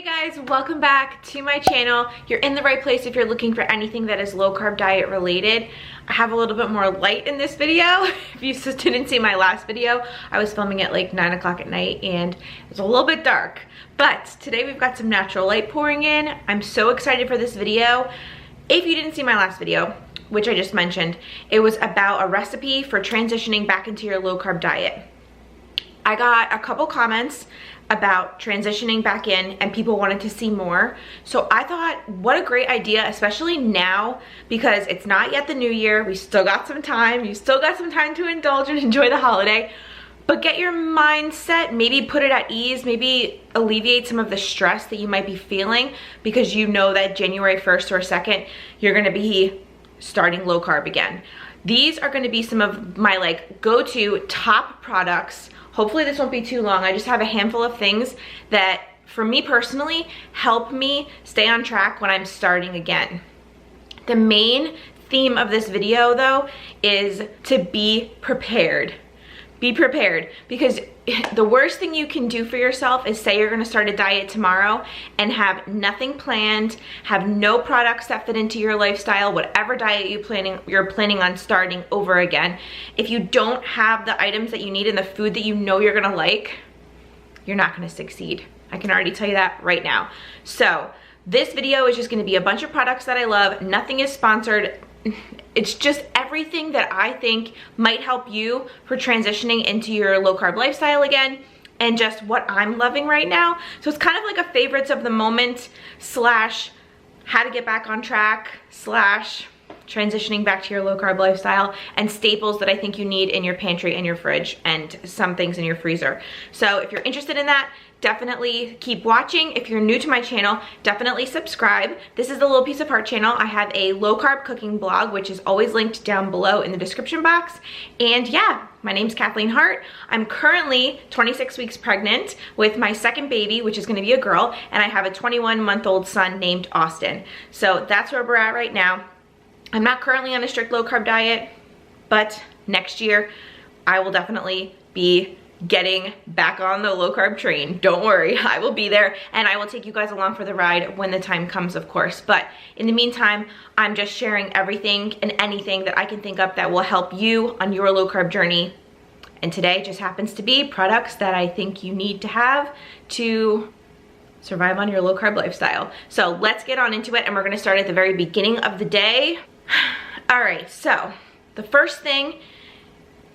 Hey guys, welcome back to my channel. You're in the right place if you're looking for anything that is low carb diet related. I have a little bit more light in this video. If you just didn't see my last video, I was filming at like 9 o'clock at night and it was a little bit dark. But today we've got some natural light pouring in. I'm so excited for this video. If you didn't see my last video, which I just mentioned, it was about a recipe for transitioning back into your low carb diet. I got a couple comments about transitioning back in and people wanted to see more. So I thought, what a great idea, especially now because it's not yet the new year. We still got some time. You still got some time to indulge and enjoy the holiday. But get your mindset, maybe put it at ease, maybe alleviate some of the stress that you might be feeling because you know that January 1st or 2nd, you're gonna be starting low carb again. These are gonna be some of my like go-to top products. Hopefully this won't be too long. I just have a handful of things that, for me personally, help me stay on track when I'm starting again. The main theme of this video, though, is to be prepared. Be prepared, because the worst thing you can do for yourself is say you're gonna start a diet tomorrow and have nothing planned, have no products that fit into your lifestyle, whatever diet you're planning on starting over again. If you don't have the items that you need and the food that you know you're gonna like, you're not gonna succeed. I can already tell you that right now. So this video is just gonna be a bunch of products that I love. Nothing is sponsored. It's just everything that I think might help you for transitioning into your low carb lifestyle again, and just what I'm loving right now. So it's kind of like a favorites of the moment slash how to get back on track slash transitioning back to your low carb lifestyle, and staples that I think you need in your pantry and your fridge and some things in your freezer. So if you're interested in that, definitely keep watching. If you're new to my channel, definitely subscribe. This is the Little Piece of Heart channel. I have a low carb cooking blog, which is always linked down below in the description box. And yeah, my name's Kathleen Hart. I'm currently 26 weeks pregnant with my second baby, which is gonna be a girl, and I have a 21-month-old son named Austin. So that's where we're at right now. I'm not currently on a strict low carb diet, but next year I will definitely be getting back on the low carb train. Don't worry, I will be there and I will take you guys along for the ride when the time comes, of course. But in the meantime, I'm just sharing everything and anything that I can think of that will help you on your low carb journey. And today just happens to be products that I think you need to have to survive on your low carb lifestyle. So let's get on into it, and we're gonna start at the very beginning of the day. All right, so the first thing,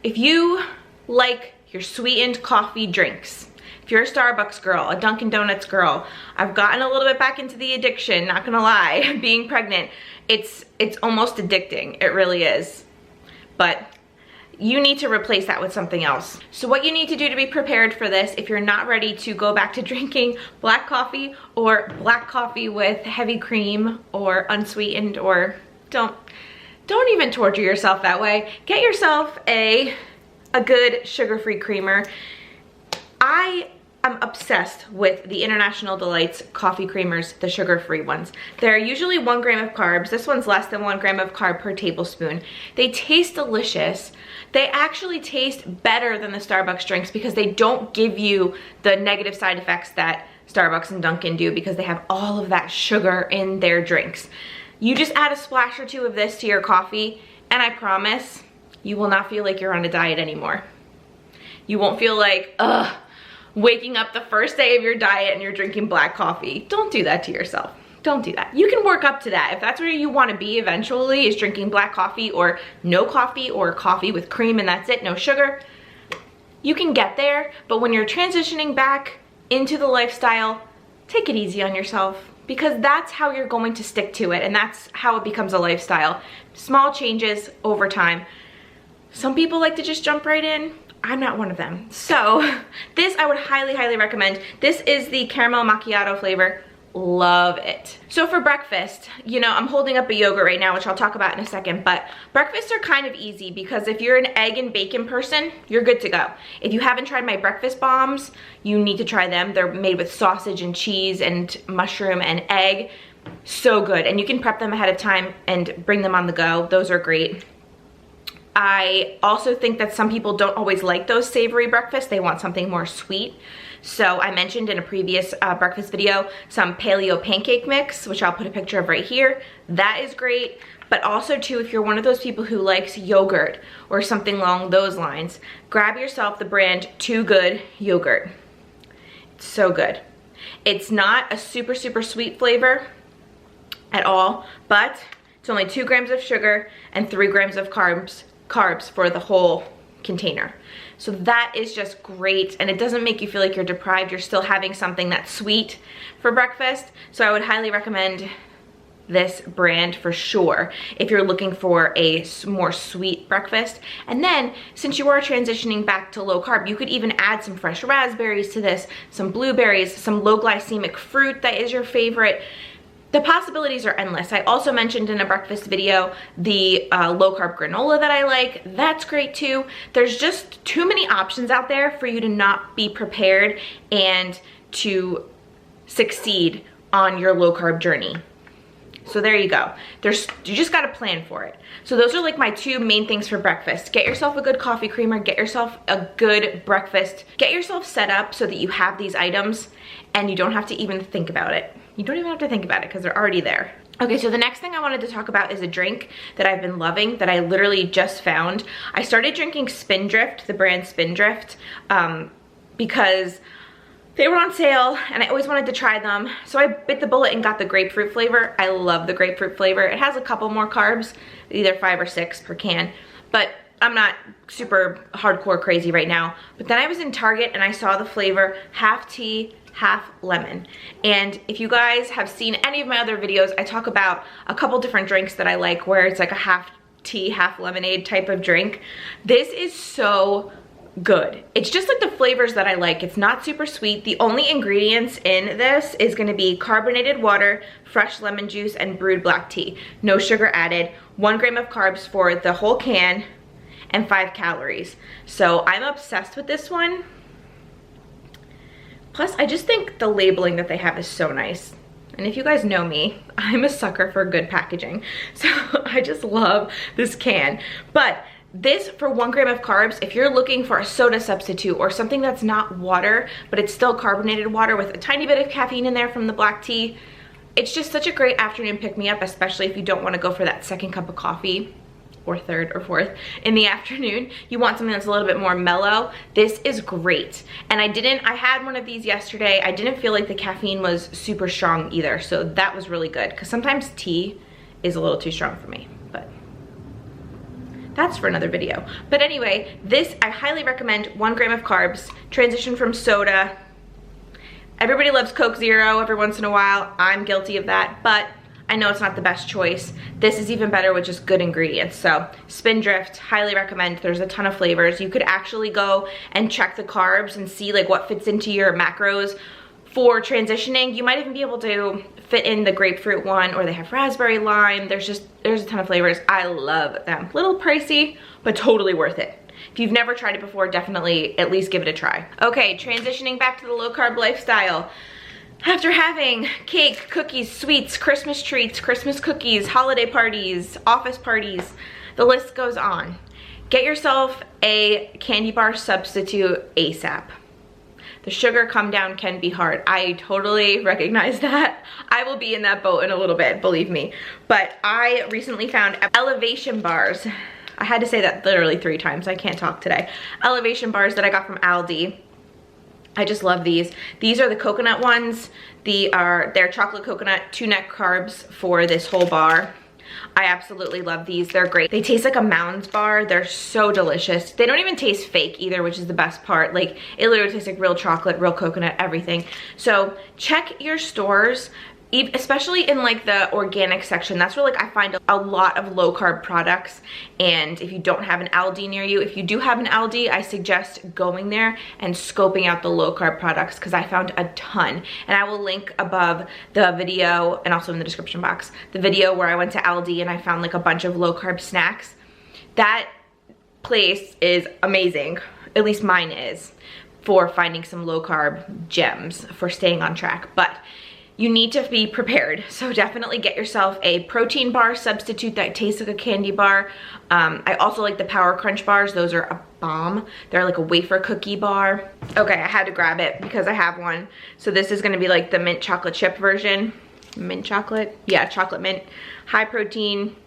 if you like your sweetened coffee drinks, if you're a Starbucks girl, a Dunkin' Donuts girl, I've gotten a little bit back into the addiction, not gonna lie. Being pregnant, it's almost addicting, it really is. But you need to replace that with something else. So what you need to do to be prepared for this, if you're not ready to go back to drinking black coffee or black coffee with heavy cream or unsweetened, or don't even torture yourself that way. Get yourself a good sugar-free creamer. I am obsessed with the International Delights coffee creamers, the sugar-free ones. They're usually 1 gram of carbs. This one's less than 1 gram of carb per tablespoon. They taste delicious. They actually taste better than the Starbucks drinks because they don't give you the negative side effects that Starbucks and Dunkin' do, because they have all of that sugar in their drinks. You just add a splash or 2 of this to your coffee, and I promise you will not feel like you're on a diet anymore. You won't feel like, waking up the first day of your diet and you're drinking black coffee. Don't do that to yourself. Don't do that. You can work up to that. If that's where you want to be eventually, is drinking black coffee or no coffee or coffee with cream and that's it, no sugar, you can get there. But when you're transitioning back into the lifestyle, take it easy on yourself, because that's how you're going to stick to it, and that's how it becomes a lifestyle. Small changes over time. Some people like to just jump right in. I'm not one of them. So this I would highly, highly recommend. This is the caramel macchiato flavor. Love it. So for breakfast, you know, I'm holding up a yogurt right now, which I'll talk about in a second, but breakfasts are kind of easy because if you're an egg and bacon person, you're good to go. If you haven't tried my breakfast bombs, you need to try them. They're made with sausage and cheese and mushroom and egg. So good. And you can prep them ahead of time and bring them on the go. Those are great. I also think that some people don't always like those savory breakfasts. They want something more sweet. So I mentioned in a previous breakfast video some paleo pancake mix, which I'll put a picture of right here. That is great. But also too, if you're one of those people who likes yogurt or something along those lines, grab yourself the brand Too Good yogurt. It's so good. It's not a super sweet flavor at all, but it's only 2 grams of sugar and 3 grams of carbs for the whole container. So that is just great, and it doesn't make you feel like you're deprived. You're still having something that's sweet for breakfast. So I would highly recommend this brand for sure if you're looking for a more sweet breakfast. And then since you are transitioning back to low carb, you could even add some fresh raspberries to this, some blueberries, some low glycemic fruit that is your favorite. The possibilities are endless. I also mentioned in a breakfast video the low carb granola that I like. That's great too. There's just too many options out there for you to not be prepared and to succeed on your low carb journey. So there you go. You just gotta plan for it. So those are like my 2 main things for breakfast. Get yourself a good coffee creamer, get yourself a good breakfast, get yourself set up so that you have these items and you don't have to even think about it. You don't even have to think about it because they're already there. Okay, so the next thing I wanted to talk about is a drink that I've been loving that I literally just found. I started drinking Spindrift, the brand Spindrift, because they were on sale and I always wanted to try them. So I bit the bullet and got the grapefruit flavor. I love the grapefruit flavor. It has a couple more carbs, either 5 or 6 per can, but I'm not super hardcore crazy right now. But then I was in Target and I saw the flavor half tea, half lemon. And if you guys have seen any of my other videos, I talk about a couple different drinks that I like where it's like a half tea, half lemonade type of drink. This is so good. It's just like the flavors that I like. It's not super sweet. The only ingredients in this is going to be carbonated water, fresh lemon juice, and brewed black tea. No sugar added. 1 gram of carbs for the whole can and 5 calories. So I'm obsessed with this one. Plus, I just think the labeling that they have is so nice. And if you guys know me, I'm a sucker for good packaging. So I just love this can. But this, for 1 gram of carbs, if you're looking for a soda substitute or something that's not water, but it's still carbonated water with a tiny bit of caffeine in there from the black tea, it's just such a great afternoon pick-me-up, especially if you don't want to go for that 2nd cup of coffee or 3rd or 4th in the afternoon. You want something that's a little bit more mellow. This is great. And I had one of these yesterday. I didn't feel like the caffeine was super strong either, so that was really good, because sometimes tea is a little too strong for me, but that's for another video. But anyway, this I highly recommend. 1 gram of carbs, transition from soda. Everybody loves Coke Zero every once in a while. I'm guilty of that, but I know it's not the best choice. This is even better with just good ingredients. So Spindrift, highly recommend. There's a ton of flavors. You could actually go and check the carbs and see like what fits into your macros for transitioning. You might even be able to fit in the grapefruit one, or they have raspberry lime. There's a ton of flavors. I love them. Little pricey, but totally worth it. If you've never tried it before, definitely at least give it a try. Okay, transitioning back to the low carb lifestyle. After having cake, cookies, sweets, Christmas treats, Christmas cookies, holiday parties, office parties, the list goes on. Get yourself a candy bar substitute ASAP. The sugar come down can be hard. I totally recognize that. I will be in that boat in a little bit, believe me. But I recently found elevation bars. I had to say that literally 3 times. I can't talk today. Elevation bars that I got from Aldi. I just love these. These are the coconut ones. They're chocolate coconut, 2 net carbs for this whole bar. I absolutely love these. They're great. They taste like a Mounds bar. They're so delicious. They don't even taste fake either, which is the best part. Like, it literally tastes like real chocolate, real coconut, everything. So check your stores, especially in like the organic section. That's where like I find a lot of low carb products. And if you don't have an Aldi near you, if you do have an Aldi, I suggest going there and scoping out the low carb products, because I found a ton. And I will link above the video and also in the description box, the video where I went to Aldi and I found like a bunch of low carb snacks. That place is amazing, at least mine is, for finding some low carb gems for staying on track. But you need to be prepared. So definitely get yourself a protein bar substitute that tastes like a candy bar. I also like the Power Crunch bars. Those are a bomb. They're like a wafer cookie bar. Okay, I had to grab it because I have one. So this is gonna be like the mint chocolate chip version. Mint chocolate? Yeah, chocolate mint. High protein,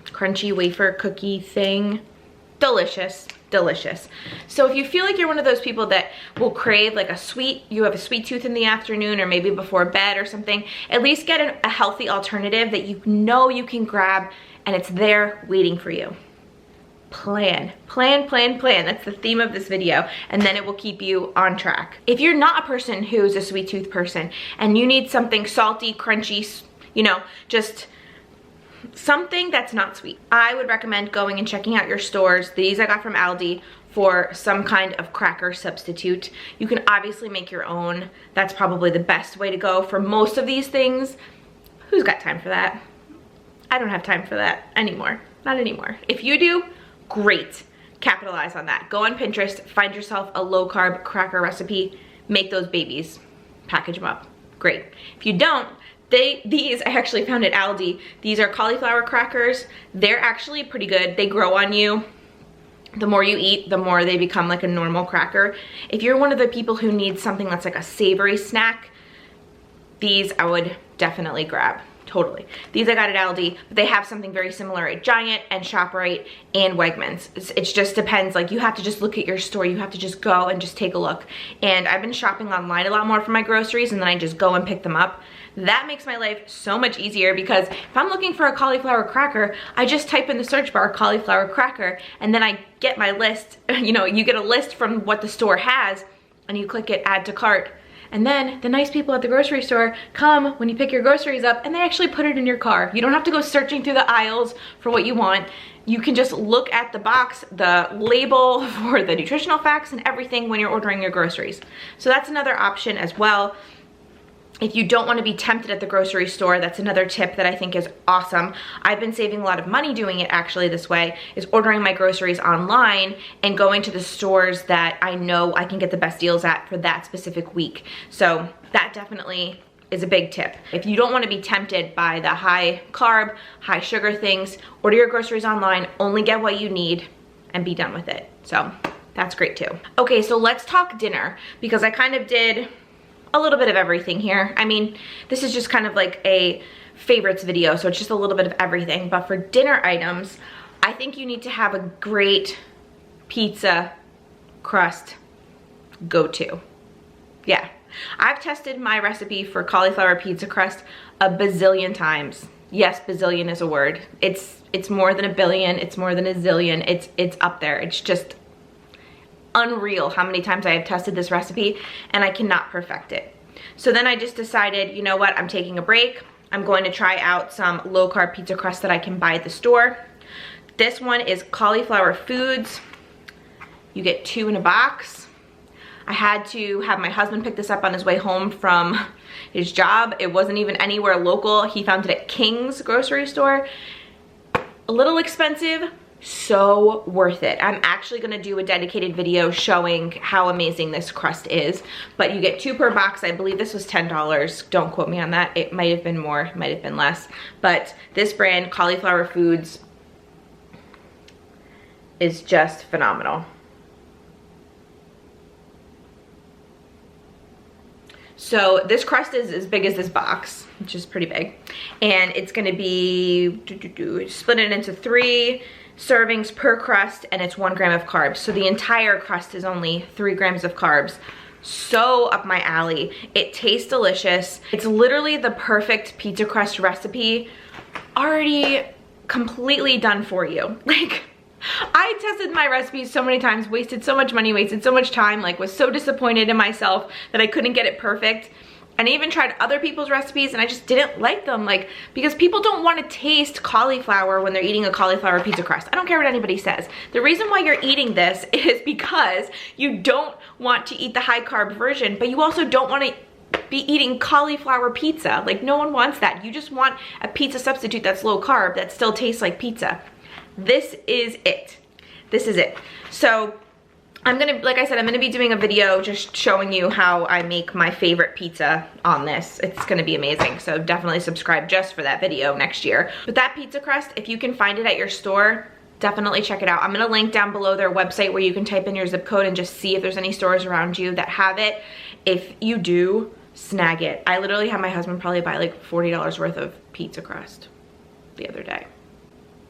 crunchy wafer cookie thing. Delicious, delicious. So if you feel like you're one of those people that will crave like you have a sweet tooth in the afternoon or maybe before bed or something, at least get a healthy alternative that you know you can grab and it's there waiting for you. Plan, plan, plan, plan. That's the theme of this video, and then it will keep you on track. If you're not a person who's a sweet tooth person and you need something salty, crunchy, you know, just something that's not sweet, I would recommend going and checking out your stores. These I got from Aldi for some kind of cracker substitute. You can obviously make your own. That's probably the best way to go for most of these things. Who's got time for that? I don't have time for that anymore. Not anymore. If you do, great. Capitalize on that. Go on Pinterest, find yourself a low carb cracker recipe, make those babies, package them up. Great. If you don't, these I actually found at Aldi. These are cauliflower crackers. They're actually pretty good. They grow on you. The more you eat, the more they become like a normal cracker. If you're one of the people who needs something that's like a savory snack, these I would definitely grab. Totally. These I got at Aldi, but they have something very similar at Giant and ShopRite and Wegmans. It just depends. Like, you have to just look at your store. You have to just go and just take a look. And I've been shopping online a lot more for my groceries, and then I just go and pick them up. That makes my life so much easier, because if I'm looking for a cauliflower cracker, I just type in the search bar cauliflower cracker, and then I get my list. You know, you get a list from what the store has, and you click it, add to cart. And then the nice people at the grocery store come when you pick your groceries up, and they actually put it in your car. You don't have to go searching through the aisles for what you want. You can just look at the box, the label for the nutritional facts and everything when you're ordering your groceries. So that's another option as well. If you don't want to be tempted at the grocery store, that's another tip that I think is awesome. I've been saving a lot of money doing it actually this way, is ordering my groceries online and going to the stores that I know I can get the best deals at for that specific week. So that definitely is a big tip. If you don't want to be tempted by the high carb, high sugar things, order your groceries online, only get what you need, and be done with it. So that's great too. Okay, so let's talk dinner, because I kind of did a little bit of everything here. I mean, this is just kind of like a favorites video, so it's just a little bit of everything. But for dinner items, I think you need to have a great pizza crust go-to. Yeah, I've tested my recipe for cauliflower pizza crust a bazillion times. Yes, bazillion is a word. It's more than a billion, it's more than a zillion, it's up there. It's just unreal how many times I have tested this recipe, and I cannot perfect it. So then I just decided, you know what, I'm taking a break. I'm going to try out some low carb pizza crust that I can buy at the store. This one is Cauliflower Foods. You get 2 in a box. I had to have my husband pick this up on his way home from his job. It wasn't even anywhere local. He found it at King's grocery store. A little expensive, so worth it. I'm actually gonna do a dedicated video showing how amazing this crust is, but you get 2 per box. I believe this was $10. Don't quote me on that. It might have been more, might have been less, but this brand, Cauliflower Foods, is just phenomenal. So this crust is as big as this box, which is pretty big, and it's gonna be split it into 3 servings per crust, and it's 1 gram of carbs. So the entire crust is only 3 grams of carbs. So up my alley. It tastes delicious. It's literally the perfect pizza crust recipe, already completely done for you. Like, I tested my recipes so many times, wasted so much money, wasted so much time, like was so disappointed in myself that I couldn't get it perfect. And I even tried other people's recipes and I just didn't like them, like, because people don't want to taste cauliflower when they're eating a cauliflower pizza crust. I don't care what anybody says. The reason why you're eating this is because you don't want to eat the high carb version, but you also don't want to be eating cauliflower pizza. Like, no one wants that. You just want a pizza substitute that's low carb that still tastes like pizza. This is it. This is it. So like I said, I'm gonna be doing a video just showing you how I make my favorite pizza on this. It's gonna be amazing, so definitely subscribe just for that video next year. But that pizza crust, if you can find it at your store, definitely check it out. I'm gonna link down below their website where you can type in your zip code and just see if there's any stores around you that have it. If you do, snag it. I literally had my husband probably buy like $40 worth of pizza crust the other day.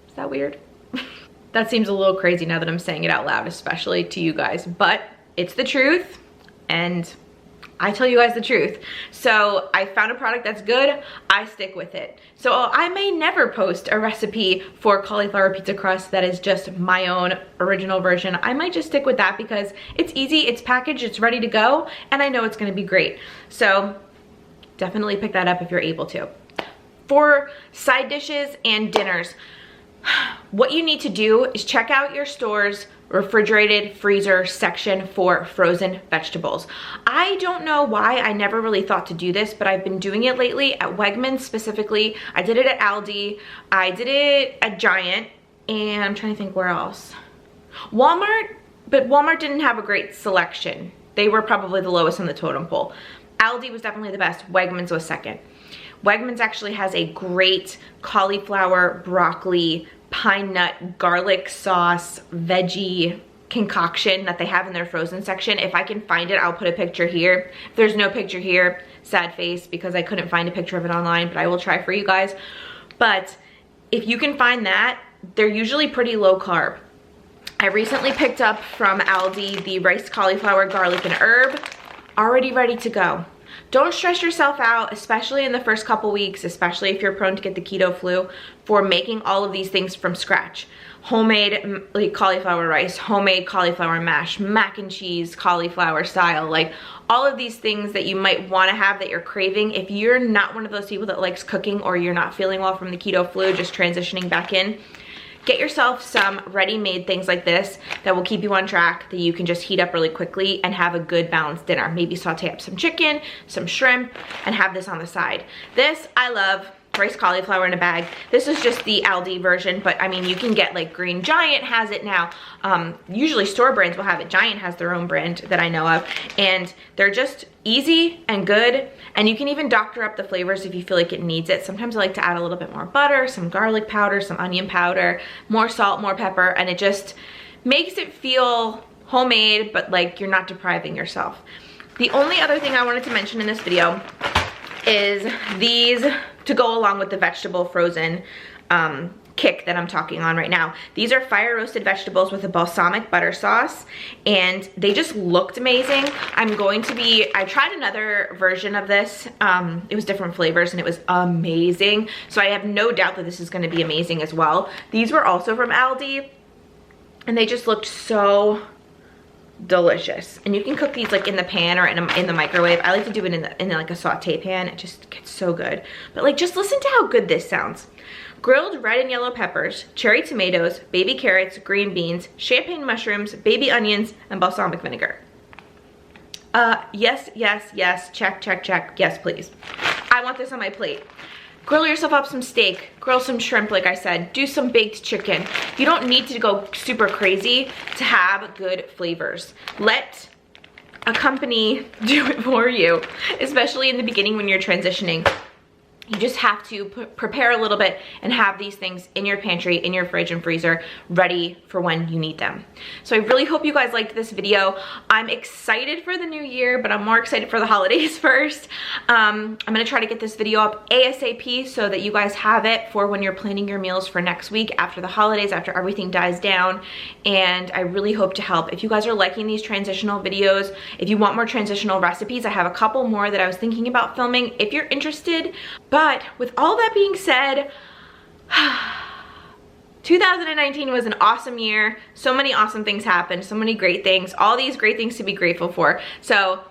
Is that weird? That seems a little crazy now that I'm saying it out loud, especially to you guys, but it's the truth and I tell you guys the truth. So I found a product that's good, I stick with it. So I may never post a recipe for cauliflower pizza crust that is just my own original version. I might just stick with that because it's easy, it's packaged, it's ready to go, and I know it's gonna be great. So definitely pick that up if you're able to. For side dishes and dinners, what you need to do is check out your store's refrigerated freezer section for frozen vegetables. I don't know why I never really thought to do this, but I've been doing it lately at Wegmans specifically. I did it at Aldi, I did it at Giant, and I'm trying to think where else. Walmart, but Walmart didn't have a great selection. They were probably the lowest on the totem pole. Aldi was definitely the best, Wegmans was second. Wegmans actually has a great cauliflower, broccoli, pine nut, garlic sauce, veggie concoction that they have in their frozen section. If I can find it, I'll put a picture here. If there's no picture here, sad face because I couldn't find a picture of it online, but I will try for you guys. But if you can find that, they're usually pretty low carb. I recently picked up from Aldi the rice cauliflower, garlic, and herb, already ready to go. Don't stress yourself out, especially in the first couple weeks, especially if you're prone to get the keto flu, for making all of these things from scratch. Homemade like cauliflower rice, homemade cauliflower mash, mac and cheese, cauliflower style, like all of these things that you might want to have that you're craving. If you're not one of those people that likes cooking or you're not feeling well from the keto flu, just transitioning back in, get yourself some ready-made things like this that will keep you on track, that you can just heat up really quickly and have a good balanced dinner. Maybe saute up some chicken, some shrimp, and have this on the side. This, I love. Rice cauliflower in a bag. This is just the Aldi version, but I mean, you can get like Green Giant has it now. Usually store brands will have it. Giant has their own brand that I know of, and they're just easy and good, and you can even doctor up the flavors if you feel like it needs it. Sometimes I like to add a little bit more butter, some garlic powder, some onion powder, more salt, more pepper, and it just makes it feel homemade, but like you're not depriving yourself. The only other thing I wanted to mention in this video is these to go along with the vegetable frozen kick that I'm talking on right now. These are fire roasted vegetables with a balsamic butter sauce, and they just looked amazing. I tried another version of this. It was different flavors and it was amazing. So I have no doubt that this is gonna be amazing as well. These were also from Aldi and they just looked so delicious. And you can cook these like in the pan or in the microwave. I like to do it in like a saute pan. It just gets so good. But like, just listen to how good this sounds. Grilled red and yellow peppers, cherry tomatoes, baby carrots, green beans, champagne mushrooms, baby onions, and balsamic vinegar. Yes, yes, yes, check, check, check. Yes, please. I want this on my plate. Grill yourself up some steak, grill some shrimp like I said, do some baked chicken. You don't need to go super crazy to have good flavors. Let a company do it for you, especially in the beginning when you're transitioning. You just have to prepare a little bit and have these things in your pantry, in your fridge and freezer, ready for when you need them. So I really hope you guys liked this video. I'm excited for the new year, but I'm more excited for the holidays first. I'm gonna try to get this video up ASAP so that you guys have it for when you're planning your meals for next week after the holidays, after everything dies down. And I really hope to help. If you guys are liking these transitional videos, if you want more transitional recipes, I have a couple more that I was thinking about filming if you're interested. But with all that being said, 2019 was an awesome year. So many awesome things happened, so many great things, all these great things to be grateful for. So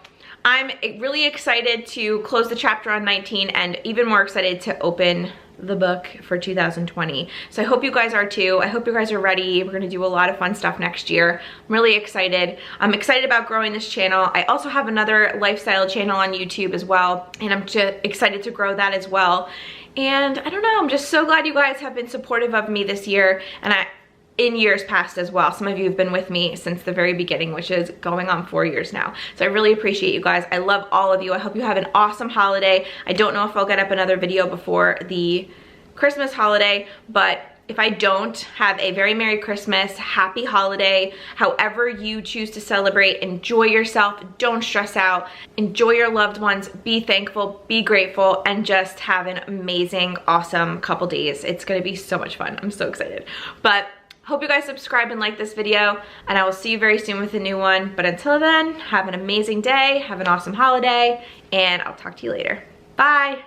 I'm really excited to close the chapter on 19 and even more excited to open the book for 2020. So I hope you guys are too. I hope you guys are ready. We're gonna do a lot of fun stuff next year. I'm really excited. I'm excited about growing this channel. I also have another lifestyle channel on YouTube as well, and I'm just excited to grow that as well. And I don't know, I'm just so glad you guys have been supportive of me this year, and in years past as well. Some of you have been with me since the very beginning, which is going on 4 years now. So I really appreciate you guys. I love all of you. I hope you have an awesome holiday. I don't know if I'll get up another video before the Christmas holiday, but if I don't, have a very Merry Christmas, happy holiday, however you choose to celebrate. Enjoy yourself, don't stress out, enjoy your loved ones, be thankful, be grateful, and just have an amazing, awesome couple days. It's gonna be so much fun. I'm so excited. But hope you guys subscribe and like this video, and I will see you very soon with a new one. But until then, have an amazing day, have an awesome holiday, and I'll talk to you later. Bye.